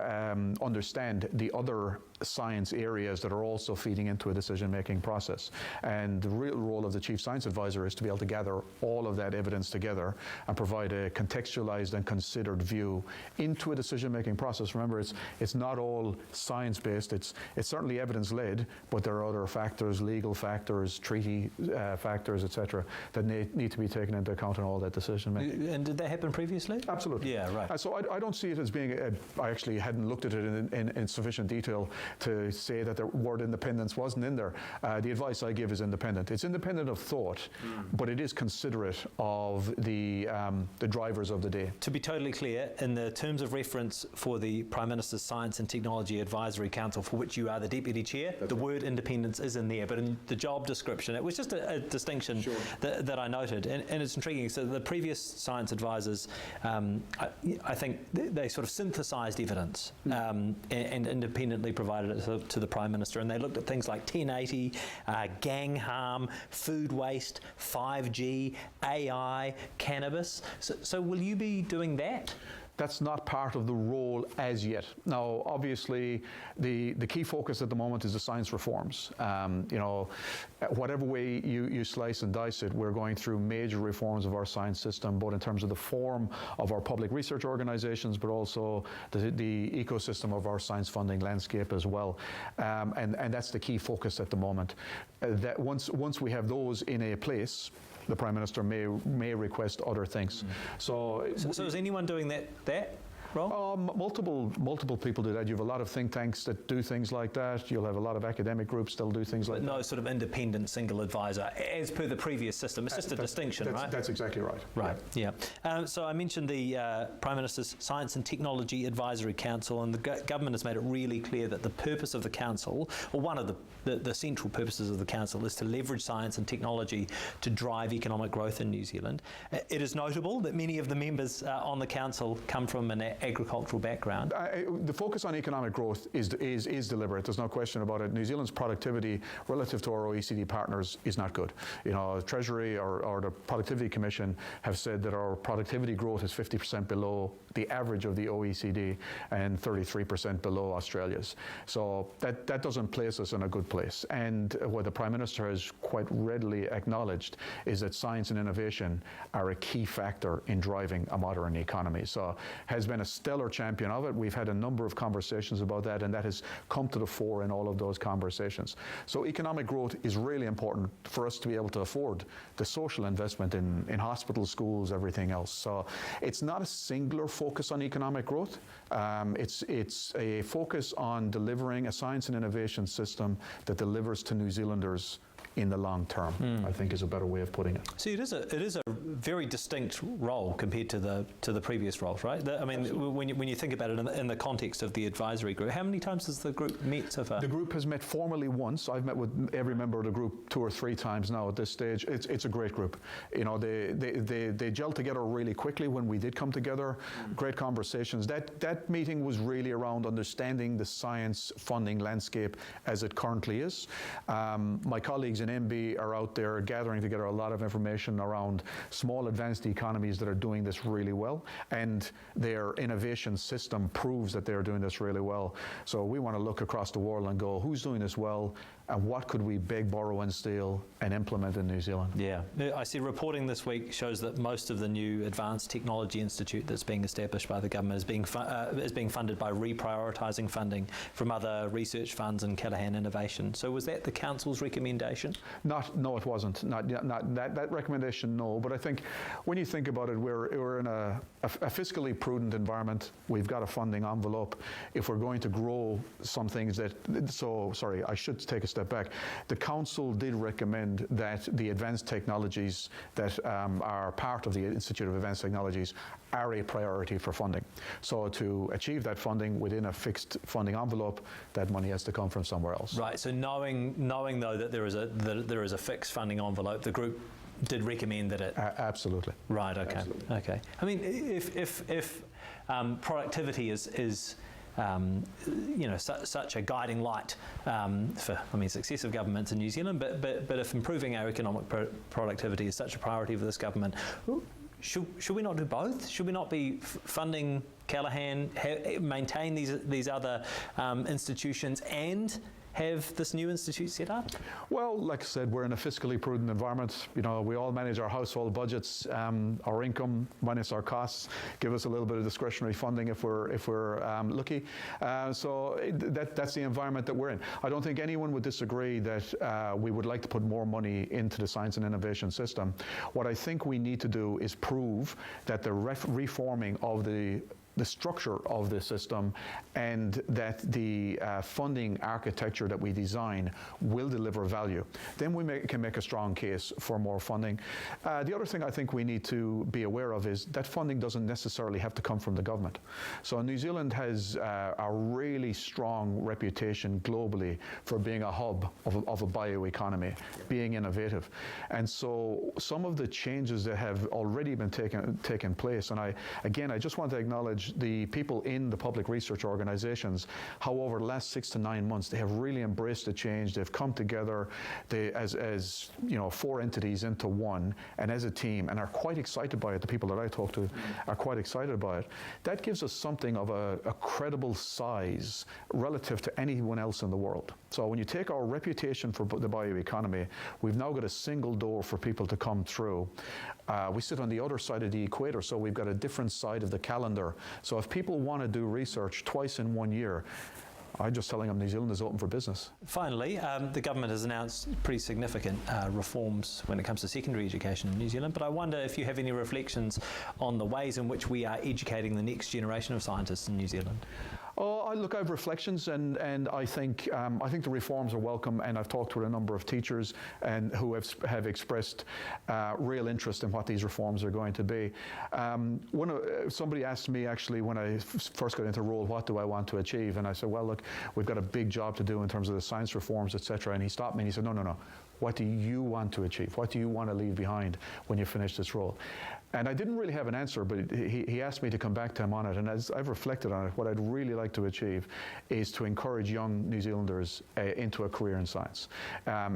understand the other science areas that are also feeding into a decision-making process. And the real role of the Chief Science Advisor is to be able to gather all of that evidence together and provide a contextualized and considered view into a decision-making process. Remember, it's not all science-based. It's certainly evidence-led, but there are other factors, legal factors, treaty factors, etc., that need to be taken into account in all that decision-making. And did that happen previously? Absolutely. Yeah, right. So I don't see it as being, I actually hadn't looked at it in sufficient detail to say that the word independence wasn't in there. The advice I give is independent. It's independent of thought, but it is considerate of the drivers of the day. To be totally clear, in the terms of reference for the Prime Minister's Science and Technology Advisory Council, for which you are the Deputy Chair, the word independence is in there, but in the job description, it was just a distinction that I noted, and it's intriguing. So the previous science advisors, I think they sort of synthesised evidence and independently provided it to the Prime Minister, and they looked at things like 1080, gang harm, food waste, 5G, AI, cannabis. So will you be doing that? That's not part of the role as yet. Now, obviously, the key focus at the moment is the science reforms. Whatever way you slice and dice it, we're going through major reforms of our science system, both in terms of the form of our public research organizations, but also the ecosystem of our science funding landscape as well. And that's the key focus at the moment. That once we have those in a place, the Prime Minister may request other things. So is anyone doing that role? Multiple people do that. You have a lot of think tanks that do things like that. You'll have a lot of academic groups that'll do things like that. No sort of independent single advisor, as per the previous system. It's just a distinction, right? That's exactly right. Right, yeah. So I mentioned the Prime Minister's Science and Technology Advisory Council, and the government has made it really clear that the purpose of the council, or one of the central purposes of the council, is to leverage science and technology to drive economic growth in New Zealand. It is notable that many of the members on the council come from an agricultural background. The focus on economic growth is deliberate. There's no question about it. New Zealand's productivity relative to our OECD partners is not good. Treasury or the Productivity Commission have said that our productivity growth is 50% below the average of the OECD and 33% below Australia's. So that doesn't place us in a good place. And what the Prime Minister has quite readily acknowledged is that science and innovation are a key factor in driving a modern economy. So has been a stellar champion of it. We've had a number of conversations about that, and that has come to the fore in all of those conversations. So economic growth is really important for us to be able to afford the social investment in hospitals, schools, everything else. So it's not a singular focus on economic growth. It's a focus on delivering a science and innovation system that delivers to New Zealanders in the long term, I think is a better way of putting it. See, it is a very distinct role compared to the previous roles, right? When you think about it in the context of the advisory group, how many times has the group met so far? The group has met formally once. I've met with every member of the group 2 or 3 times now at this stage. It's a great group. They gelled together really quickly when we did come together. Great conversations. That meeting was really around understanding the science funding landscape as it currently is. My colleagues in MB are out there gathering together a lot of information around small advanced economies that are doing this really well, and their innovation system proves that they're doing this really well. So we want to look across the world and go, who's doing this well, and what could we beg, borrow and steal and implement in New Zealand? Yeah, I see reporting this week shows that most of the new Advanced Technology Institute that's being established by the government is being funded by reprioritising funding from other research funds and Callaghan Innovation. So was that the council's recommendation? No, it wasn't. Not that recommendation, no. But I think when you think about it, we're in a fiscally prudent environment. We've got a funding envelope. If we're going to grow some things I should take a step back. The council did recommend that the advanced technologies that are part of the Institute of Advanced Technologies are a priority for funding. So to achieve that funding within a fixed funding envelope, that money has to come from somewhere else. Right. So knowing though that there is a fixed funding envelope, the group did recommend that it. Absolutely. Right. Okay. Absolutely. Okay. I mean, if productivity is such a guiding light for successive governments in New Zealand, but if improving our economic productivity is such a priority for this government, should we not do both? Should we not be funding Callaghan, maintain these other institutions, and have this new institute set up? Well, like I said, we're in a fiscally prudent environment. We all manage our household budgets, our income minus our costs, give us a little bit of discretionary funding if we're lucky. So that's the environment that we're in. I don't think anyone would disagree that we would like to put more money into the science and innovation system. What I think we need to do is prove that the reforming of the structure of the system and that the funding architecture that we design will deliver value. Then we can make a strong case for more funding. The other thing I think we need to be aware of is that funding doesn't necessarily have to come from the government. So New Zealand has a really strong reputation globally for being a hub of a bioeconomy, being innovative. And so some of the changes that have already been taken place, and I just want to acknowledge encourage the people in the public research organizations how over the last 6 to 9 months they have really embraced the change. They've come together as you know, 4 entities into one and as a team, and are quite excited by it. The people that I talk to are quite excited by it. That gives us something of a credible size relative to anyone else in the world. So when you take our reputation for the bioeconomy, we've now got a single door for people to come through. We sit on the other side of the equator, so we've got a different side of the calendar. So if people want to do research twice in 1 year, I'm just telling them New Zealand is open for business. Finally, the government has announced pretty significant reforms when it comes to secondary education in New Zealand, but I wonder if you have any reflections on the ways in which we are educating the next generation of scientists in New Zealand. Oh, look, I have reflections, and I think the reforms are welcome, and I've talked to a number of teachers and who have expressed real interest in what these reforms are going to be. Somebody asked me actually when I first got into role, what do I want to achieve? And I said, well, look, we've got a big job to do in terms of the science reforms, etc. And he stopped me and he said, no. What do you want to achieve? What do you want to leave behind when you finish this role? And I didn't really have an answer, but he asked me to come back to him on it. And as I've reflected on it, what I'd really like to achieve is to encourage young New Zealanders into a career in science.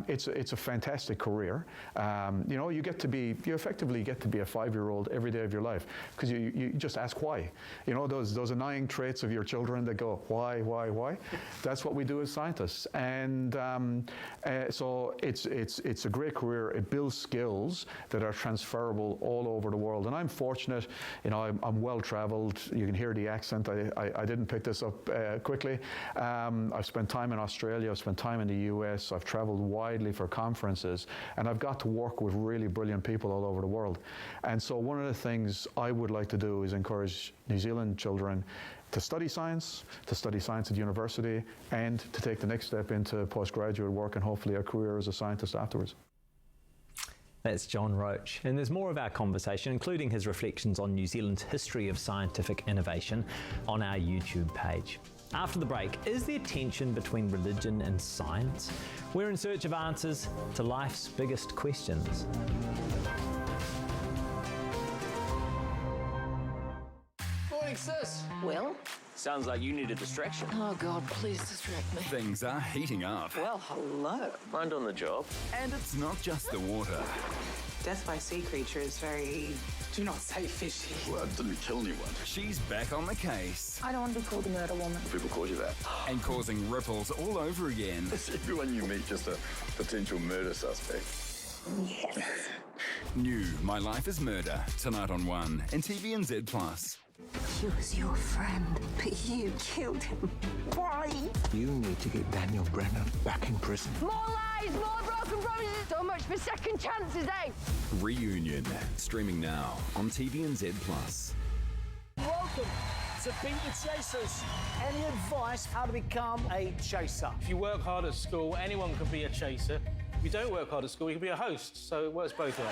It's a fantastic career. You know, you effectively get to be a 5-year-old every day of your life, because you just ask why. You know, those annoying traits of your children that go, why? That's what we do as scientists. And so it's a great career. It builds skills that are transferable all over the world. And I'm fortunate, you know, I'm well traveled. You can hear the accent. I didn't pick this up quickly. I've spent time in Australia, I've spent time in the US, I've traveled widely for conferences, and I've got to work with really brilliant people all over the world. And so one of the things I would like to do is encourage New Zealand children to study science at university, and to take the next step into postgraduate work and hopefully a career as a scientist afterwards. That's John Roach. And there's more of our conversation, including his reflections on New Zealand's history of scientific innovation, on our YouTube page. After the break, is there tension between religion and science? We're in search of answers to life's biggest questions. Morning, sis. Will? Sounds like you need a distraction. Oh, God, please distract me. Things are heating up. Well, hello. Mind on the job. And it's not just the water. Death by sea creature is very, do not say fishy. Well, I didn't kill anyone. She's back on the case. I don't want to be called a murder woman. People call you that. And causing ripples all over again. Is everyone you meet just a potential murder suspect? Yes. New My Life is Murder, tonight on 1 and TVNZ+. He was your friend, but you killed him. Why? You need to get Daniel Brennan back in prison. More lies, more broken promises. So much for second chances, eh? Reunion, streaming now on TVNZ+. Welcome to Beat the Chasers. Any advice how to become a chaser? If you work hard at school, anyone can be a chaser. If you don't work hard at school, you can be a host, so it works both ways.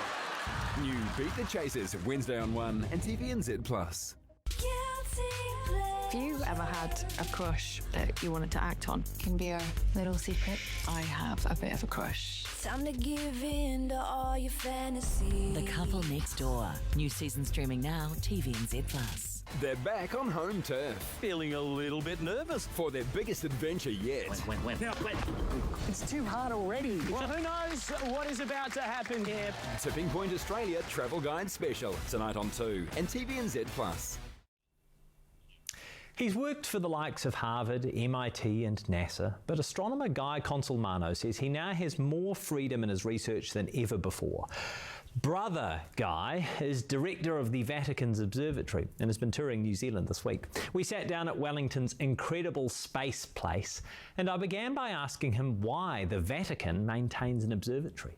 New Beat the Chasers, Wednesday on 1 and TVNZ+. Have you ever had a crush that you wanted to act on? Can be our little secret. I have a bit of a crush. Time to give in to all your fantasies. The Couple Next Door. New season streaming now, TVNZ+. They're back on home turf. Feeling a little bit nervous. For their biggest adventure yet. When. It's too hard already. Well, who knows what is about to happen here? Tipping Point Australia Travel Guide Special, tonight on 2 and TVNZ+. He's worked for the likes of Harvard, MIT and NASA, but astronomer Guy Consolmano says he now has more freedom in his research than ever before. Brother Guy is director of the Vatican's observatory and has been touring New Zealand this week. We sat down at Wellington's incredible space place, and I began by asking him why the Vatican maintains an observatory.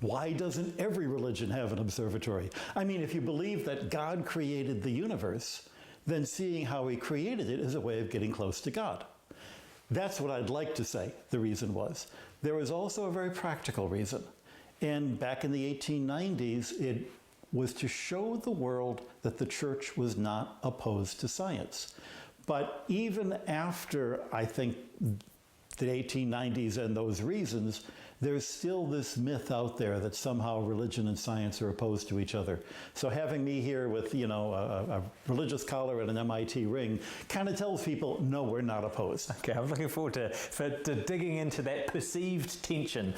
Why doesn't every religion have an observatory? I mean, if you believe that God created the universe, then seeing how he created it is a way of getting close to God. That's what I'd like to say the reason was. There was also a very practical reason. And back in the 1890s, it was to show the world that the church was not opposed to science. But even after, I think, the 1890s and those reasons, there's still this myth out there that somehow religion and science are opposed to each other. So having me here with, a religious collar and an MIT ring kind of tells people, no, we're not opposed. Okay, I'm looking forward to digging into that perceived tension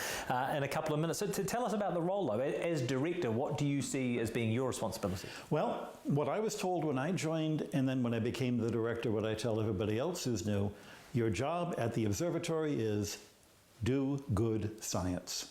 in a couple of minutes. So to tell us about the role, though, as director, what do you see as being your responsibility? Well, what I was told when I joined, and then when I became the director, what I tell everybody else who's new, your job at the observatory is do good science.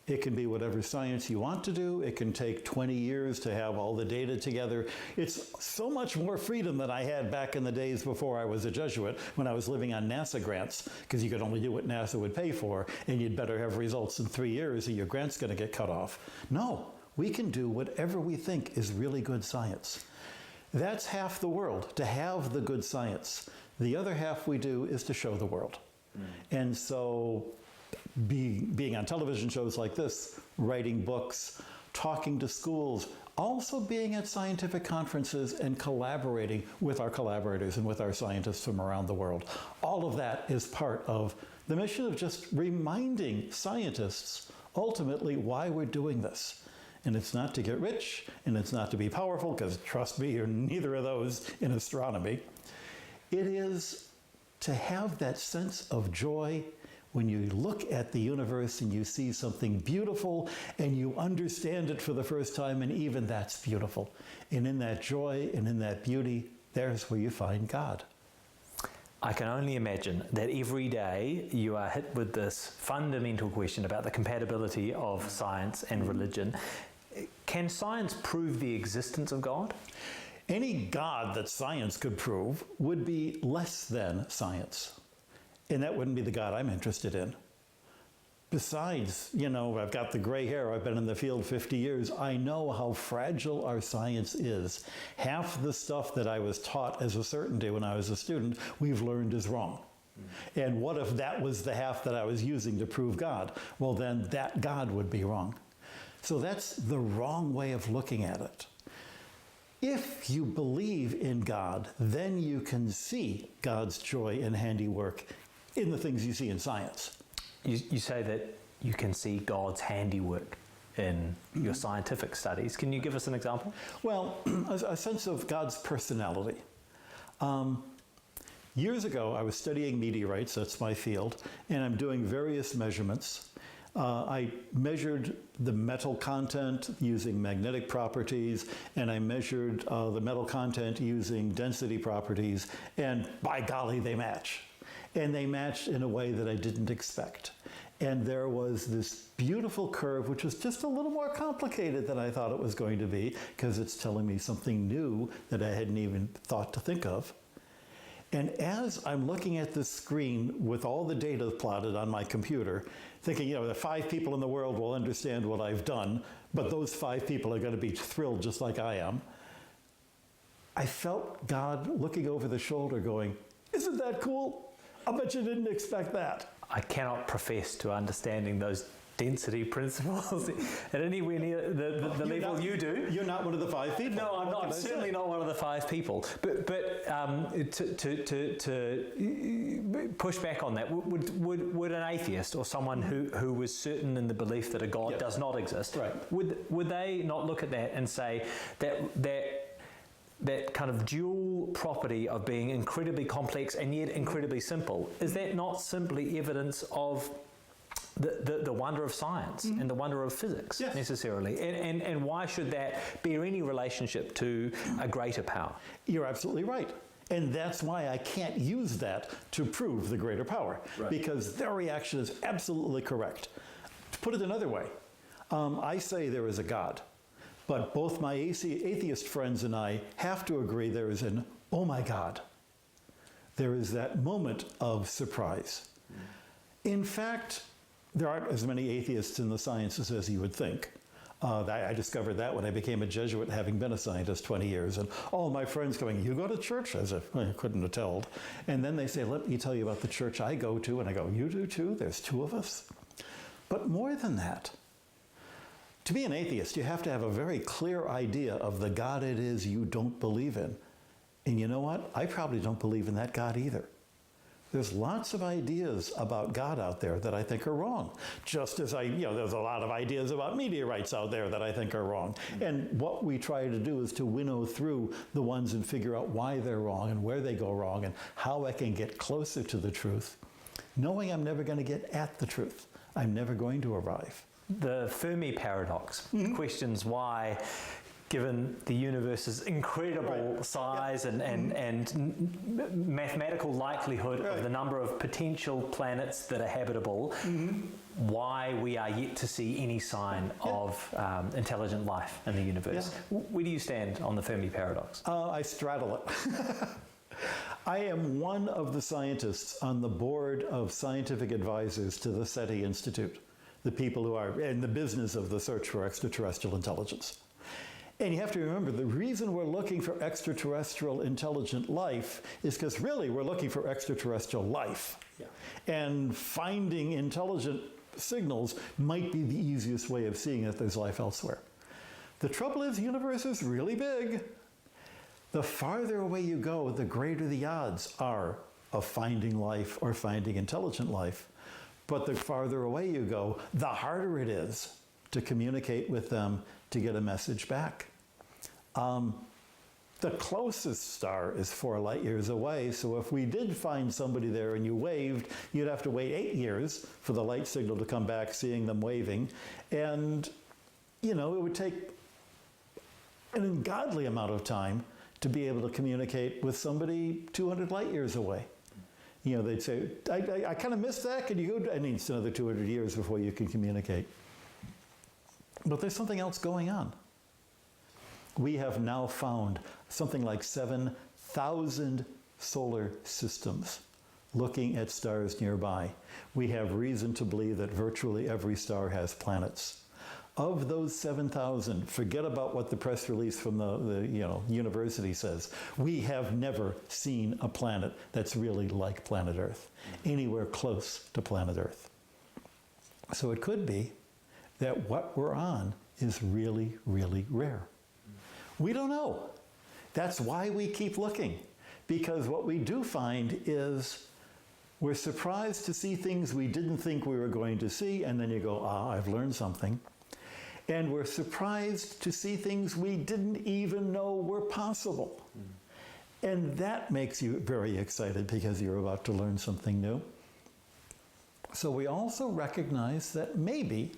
It can be whatever science you want to do. It can take 20 years to have all the data together. It's so much more freedom than I had back in the days before I was a Jesuit, when I was living on NASA grants, because you could only do what NASA would pay for, and you'd better have results in 3 years or your grant's going to get cut off. No, we can do whatever we think is really good science. That's half the world, to have the good science. The other half we do is to show the world. And so being on television shows like this, writing books, talking to schools, also being at scientific conferences and collaborating with our collaborators and with our scientists from around the world. All of that is part of the mission of just reminding scientists ultimately why we're doing this. And it's not to get rich, and it's not to be powerful, because trust me, you're neither of those in astronomy. It is to have that sense of joy when you look at the universe and you see something beautiful and you understand it for the first time, and even that's beautiful. And in that joy and in that beauty, there's where you find God. I can only imagine that every day you are hit with this fundamental question about the compatibility of science and religion. Can science prove the existence of God? Any God that science could prove would be less than science. And that wouldn't be the God I'm interested in. Besides, I've got the gray hair. I've been in the field 50 years. I know how fragile our science is. Half the stuff that I was taught as a certainty when I was a student, we've learned is wrong. And what if that was the half that I was using to prove God? Well, then that God would be wrong. So that's the wrong way of looking at it. If you believe in God, then you can see God's joy and handiwork in the things you see in science. You say that you can see God's handiwork in your scientific studies. Can you give us an example? Well, a sense of God's personality. Years ago, I was studying meteorites, that's my field, and I'm doing various measurements. I measured the metal content using magnetic properties, and I measured the metal content using density properties, and by golly, they match. And they matched in a way that I didn't expect. And there was this beautiful curve, which was just a little more complicated than I thought it was going to be, because it's telling me something new that I hadn't even thought to think of. And as I'm looking at this screen with all the data plotted on my computer, thinking, that 5 people in the world will understand what I've done, but those 5 people are going to be thrilled just like I am, I felt God looking over the shoulder going, isn't that cool? I bet you didn't expect that. I cannot profess to understanding those density principles at anywhere near the level you do. You're not one of the 5 people. No, I'm not. I'm certainly not one of the 5 people. But to push back on that, would an atheist or someone who was certain in the belief that a God does not exist, would they not look at that and say that kind of dual property of being incredibly complex and yet incredibly simple, is that not simply evidence of the wonder of science and the wonder of physics necessarily? And why should that bear any relationship to a greater power? You're absolutely right. And that's why I can't use that to prove the greater power, because their reaction is absolutely correct. To put it another way, I say there is a God, but both my atheist friends and I have to agree there is an, oh my God. There is that moment of surprise. In fact, there aren't as many atheists in the sciences as you would think. I discovered that when I became a Jesuit, having been a scientist 20 years, and all my friends going, you go to church? As if I couldn't have told. And then they say, let me tell you about the church I go to. And I go, you do too? There's 2 of us? But more than that, to be an atheist, you have to have a very clear idea of the God it is you don't believe in. And you know what? I probably don't believe in that God either. There's lots of ideas about God out there that I think are wrong. Just as there's a lot of ideas about meteorites out there that I think are wrong. And what we try to do is to winnow through the ones and figure out why they're wrong and where they go wrong and how I can get closer to the truth, knowing I'm never going to get at the truth. I'm never going to arrive. The Fermi paradox questions why, given the universe's incredible size and mathematical likelihood of the number of potential planets that are habitable, why we are yet to see any sign of intelligent life in the universe. Where do you stand on the Fermi paradox? I straddle it. I am one of the scientists on the board of scientific advisors to the SETI Institute, the people who are in the business of the search for extraterrestrial intelligence. And you have to remember, the reason we're looking for extraterrestrial intelligent life is because really we're looking for extraterrestrial life. And finding intelligent signals might be the easiest way of seeing that there's life elsewhere. The trouble is the universe is really big. The farther away you go, the greater the odds are of finding life or finding intelligent life. But the farther away you go, the harder it is to communicate with them to get a message back. The closest star is 4 light years away, so if we did find somebody there and you waved, you'd have to wait 8 years for the light signal to come back, seeing them waving. And, it would take an ungodly amount of time to be able to communicate with somebody 200 light years away. They'd say, I kind of missed that, can you go? And it's another 200 years before you can communicate. But there's something else going on. We have now found something like 7,000 solar systems looking at stars nearby. We have reason to believe that virtually every star has planets. Of those 7,000, forget about what the press release from the university says. We have never seen a planet that's really like planet Earth, anywhere close to planet Earth. So it could be that what we're on is really, really rare. We don't know. That's why we keep looking, because what we do find is we're surprised to see things we didn't think we were going to see, and then you go, I've learned something. And we're surprised to see things we didn't even know were possible. And that makes you very excited because you're about to learn something new. So we also recognize that maybe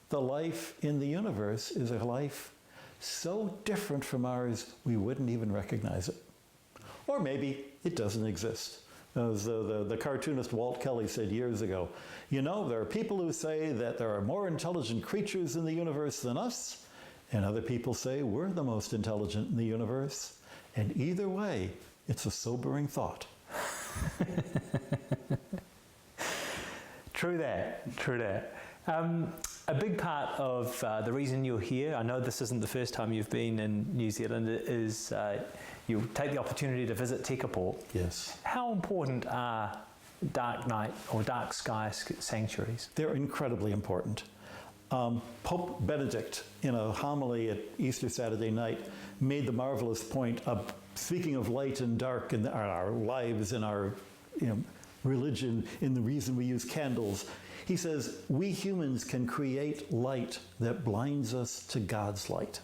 the life in the universe is a life so different from ours we wouldn't even recognize it. Or maybe it doesn't exist. As the cartoonist Walt Kelly said years ago, there are people who say that there are more intelligent creatures in the universe than us, and other people say we're the most intelligent in the universe. And either way, it's a sobering thought. True that. A big part of the reason you're here, I know this isn't the first time you've been in New Zealand, is you take the opportunity to visit Tekapo. Yes. How important are dark night or dark sky sanctuaries? They're incredibly important. Pope Benedict, in a homily at Easter Saturday night, made the marvelous point of, speaking of light and dark in our lives and our religion, in the reason we use candles, he says, we humans can create light that blinds us to God's light.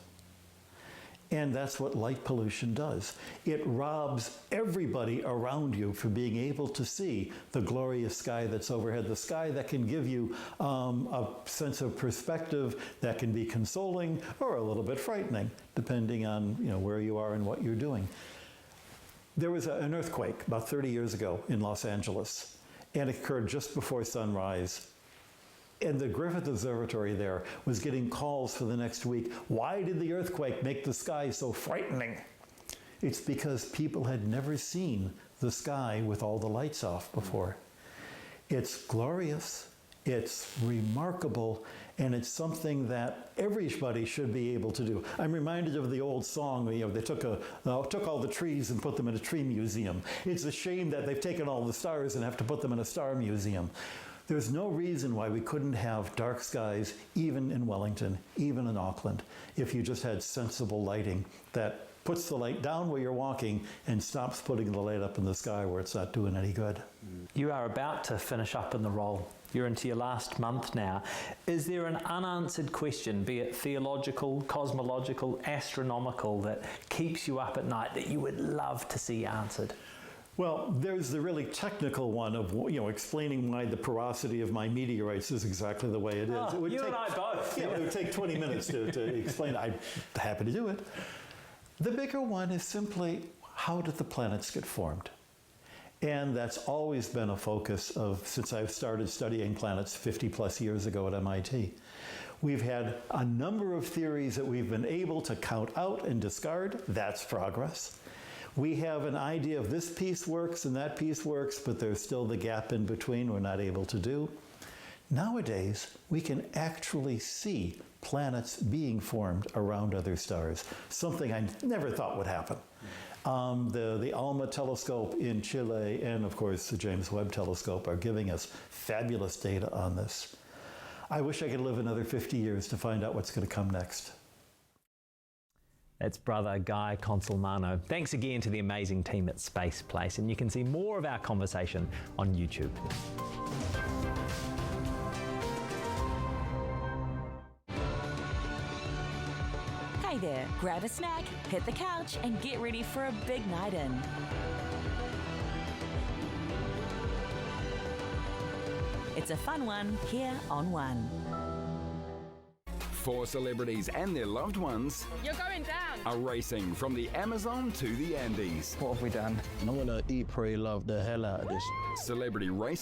And that's what light pollution does. It robs everybody around you from being able to see the glorious sky that's overhead, the sky that can give you a sense of perspective that can be consoling or a little bit frightening, depending on where you are and what you're doing. There was an earthquake about 30 years ago in Los Angeles, and it occurred just before sunrise. And the Griffith Observatory there was getting calls for the next week. Why did the earthquake make the sky so frightening? It's because people had never seen the sky with all the lights off before. It's glorious, it's remarkable, and it's something that everybody should be able to do. I'm reminded of the old song, they took all the trees and put them in a tree museum. It's a shame that they've taken all the stars and have to put them in a star museum. There's no reason why we couldn't have dark skies, even in Wellington, even in Auckland, if you just had sensible lighting that puts the light down where you're walking and stops putting the light up in the sky where it's not doing any good. You are about to finish up in the role. You're into your last month now. Is there an unanswered question, be it theological, cosmological, astronomical, that keeps you up at night that you would love to see answered? Well, there's the really technical one of, explaining why the porosity of my meteorites is exactly the way it is. Oh, it would you take, and I both. Yeah, it would take 20 minutes to explain. I'm happy to do it. The bigger one is simply, how did the planets get formed? And that's always been a focus of, since I've started studying planets 50 plus years ago at MIT. We've had a number of theories that we've been able to count out and discard. That's progress. We have an idea of this piece works and that piece works, but there's still the gap in between we're not able to do. Nowadays, we can actually see planets being formed around other stars, something I never thought would happen. The ALMA telescope in Chile and, of course, the James Webb telescope are giving us fabulous data on this. I wish I could live another 50 years to find out what's going to come next. That's Brother Guy Consolmano. Thanks again to the amazing team at Space Place, and you can see more of our conversation on YouTube. Hey there, grab a snack, hit the couch, and get ready for a big night in. It's a fun one here on One. 4 celebrities and their loved ones You're going down. are racing from the Amazon to the Andes. What have we done? I'm gonna eat, pray, love the hell out of this. Celebrity race